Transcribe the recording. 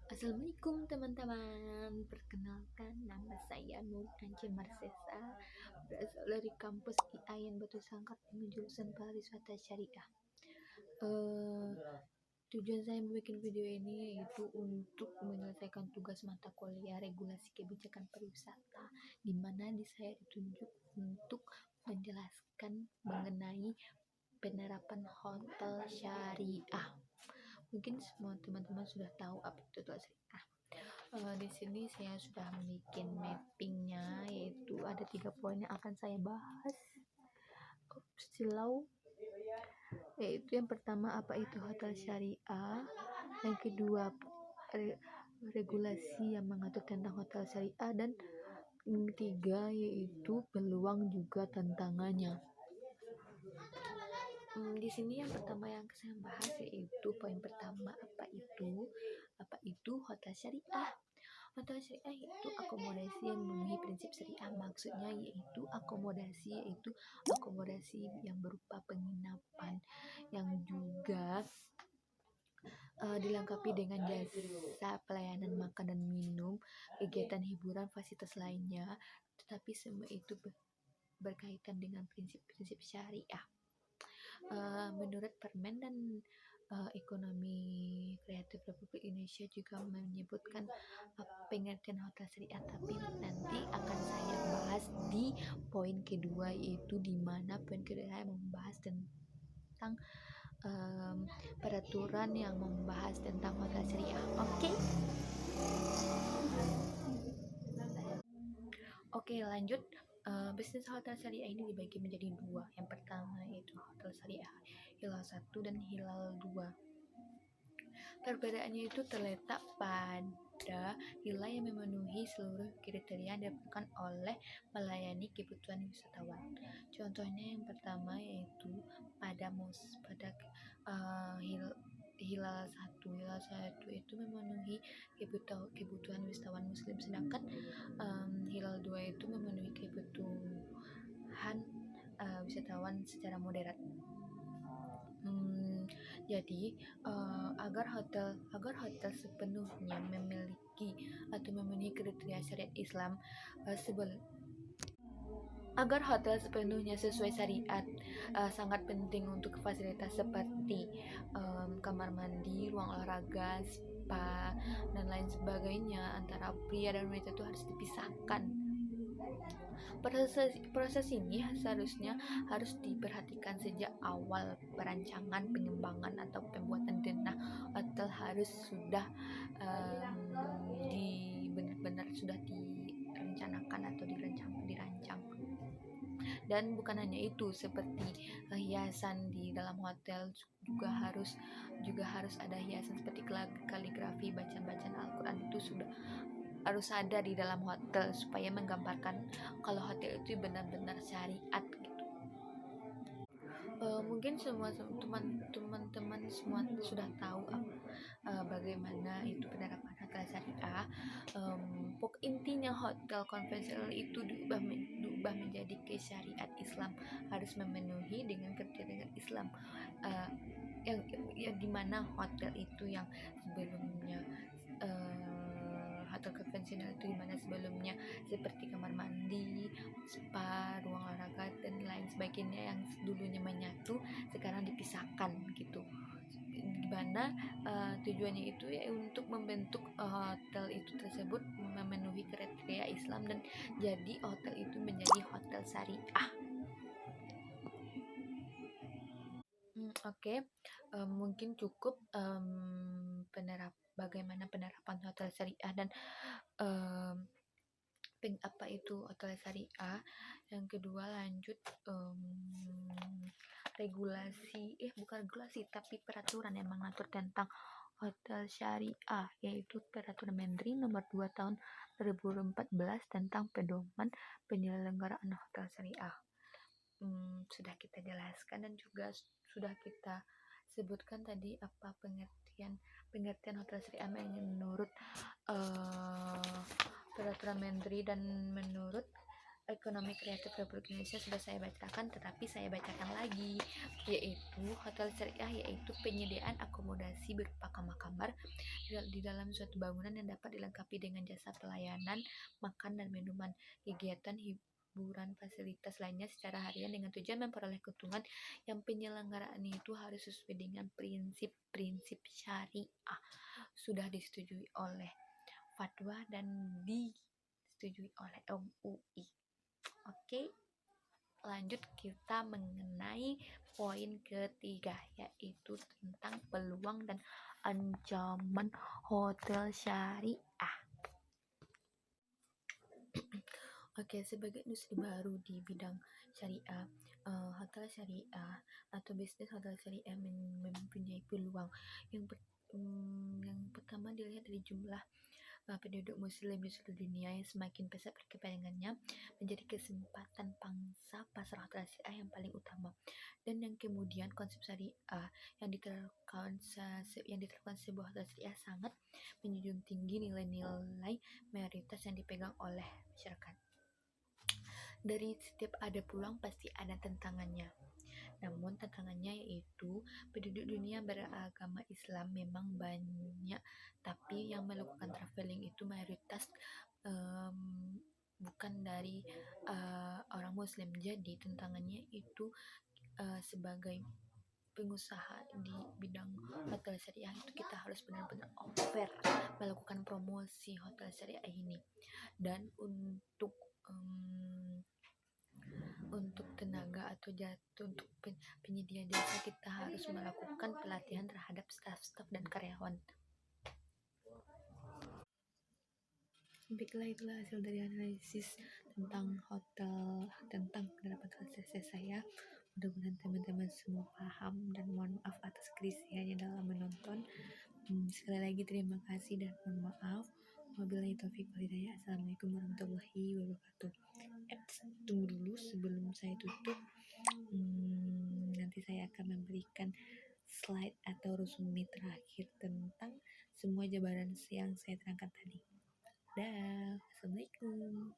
Assalamualaikum teman-teman. Perkenalkan, nama saya Nur Anje Marsesa, berasal dari kampus IAIN Batu Sangkar dengan jurusan Pariwisata Syariah. Eh, Tujuan saya membuat video ini yaitu untuk menyelesaikan tugas mata kuliah regulasi kebijakan pariwisata, di mana saya ditunjuk untuk menjelaskan mengenai penerapan hotel syariah. Mungkin semua teman-teman sudah tahu apa itu hotel syariah. Di sini saya sudah bikin mappingnya, yaitu ada 3 poin yang akan saya bahas. Silau, yaitu yang pertama apa itu hotel syariah, yang kedua regulasi yang mengatur tentang hotel syariah, dan yang ketiga yaitu peluang juga tantangannya. Di sini yang pertama yang saya bahas yaitu poin pertama, apa itu hotel syariah. Hotel syariah itu akomodasi yang memenuhi prinsip syariah. Maksudnya yaitu akomodasi yang berupa penginapan yang juga dilengkapi dengan jasa pelayanan makan dan minum, kegiatan hiburan, fasilitas lainnya, tetapi semua itu berkaitan dengan prinsip-prinsip syariah. Menurut Permen dan Ekonomi Kreatif Republik Indonesia juga menyebutkan pengertian hotel syariah, tapi nanti akan saya bahas di poin kedua, yaitu di mana poin kedua saya membahas tentang peraturan yang membahas tentang hotel syariah. Oke, lanjut. Bisnis hotel syariah ini dibagi menjadi 2. Yang pertama yaitu hotel syariah Hilal 1 dan Hilal 2. Perbedaannya itu terletak pada Hilal yang memenuhi seluruh kriteria yang diperlukan oleh melayani kebutuhan wisatawan. Contohnya yang pertama yaitu pada Hilal 1. Hilal 1 itu memenuhi kebutuhan wisatawan muslim, sedangkan Hilal 2 itu memenuhi kebutuhan wisatawan secara moderat. Jadi agar hotel sepenuhnya memiliki atau memenuhi kriteria syariat Islam, agar hotel sepenuhnya sesuai syariat, sangat penting untuk fasilitas seperti kamar mandi, ruang olahraga, spa, dan lain sebagainya antara pria dan wanita itu harus dipisahkan. Proses ini seharusnya harus diperhatikan sejak awal perancangan, pengembangan, atau pembuatan denah hotel harus sudah benar-benar sudah direncanakan atau dirancang. Dan bukan hanya itu, seperti hiasan di dalam hotel juga harus ada hiasan seperti kaligrafi, bacaan Al-Quran, itu sudah harus ada di dalam hotel supaya menggambarkan kalau hotel itu benar-benar syariat gitu. Mungkin semua teman-teman semua sudah tahu bagaimana itu penerapan hotel syariah. Intinya hotel konvensional itu diubah menjadi ke syariat Islam, harus memenuhi dengan kriteria Islam, yang dimana hotel itu yang sebelumnya hotel konvensional itu dimana sebelumnya seperti kamar mandi, spa, ruang olahraga, dan lain sebagainya yang dulunya menyatu sekarang dipisahkan gitu. Dimana tujuannya itu ya untuk membentuk hotel itu tersebut memenuhi kriteria Islam dan jadi hotel itu menjadi hotel syariah. Oke. Mungkin cukup bagaimana penerapan hotel syariah dan apa itu hotel syariah. Yang kedua lanjut bukan regulasi tapi peraturan yang mengatur tentang hotel syariah, yaitu Peraturan Menteri Nomor 2 Tahun 2014 tentang pedoman penyelenggaraan hotel syariah. Sudah kita jelaskan dan juga sudah kita sebutkan tadi apa pengertian hotel syariah menurut Peraturan Menteri dan menurut Ekonomi Kreatif Republik Indonesia sudah saya bacakan, tetapi saya bacakan lagi, yaitu hotel syariah, yaitu penyediaan akomodasi berupa kamar-kamar di dalam suatu bangunan yang dapat dilengkapi dengan jasa pelayanan, makan dan minuman, kegiatan hiburan, fasilitas lainnya secara harian dengan tujuan memperoleh keuntungan yang penyelenggaraan itu harus sesuai dengan prinsip-prinsip syariah sudah disetujui oleh fatwa dan disetujui oleh MUI. Oke, lanjut kita mengenai poin ketiga, yaitu tentang peluang dan ancaman hotel syariah. Oke, sebagai industri baru di bidang syariah, hotel syariah atau bisnis hotel syariah mempunyai peluang. Yang pertama dilihat dari jumlah penduduk muslim di seluruh dunia yang semakin pesat perkembangannya menjadi kesempatan pangsa pasar hotel syariah yang paling utama. Dan yang kemudian konsep syariah yang diterapkan sebuah hotel syariah sangat menjunjung tinggi nilai-nilai mayoritas yang dipegang oleh masyarakat. Dari setiap ada peluang pasti ada tantangannya. Namun tantangannya yaitu penduduk dunia beragama Islam memang banyak, tapi yang melakukan traveling itu mayoritas bukan dari orang Muslim. Jadi tantangannya itu sebagai pengusaha di bidang hotel syariah itu kita harus benar-benar offer melakukan promosi hotel syariah ini. Dan untuk tenaga atau untuk penyedia jasa kita harus melakukan pelatihan terhadap staf-staf dan karyawan. Baiklah, itulah hasil dari analisis tentang penerapan hotel saya. Mudah-mudahan teman-teman semua paham dan mohon maaf atas kerisauannya dalam menonton. Sekali lagi terima kasih dan mohon maaf. Wabillahi taufiq wal hidayah. Assalamualaikum warahmatullahi wabarakatuh. Tunggu dulu sebelum saya tutup. Nanti saya akan memberikan slide atau resume terakhir tentang semua jabaran yang saya terangkan tadi. Dah, assalamualaikum.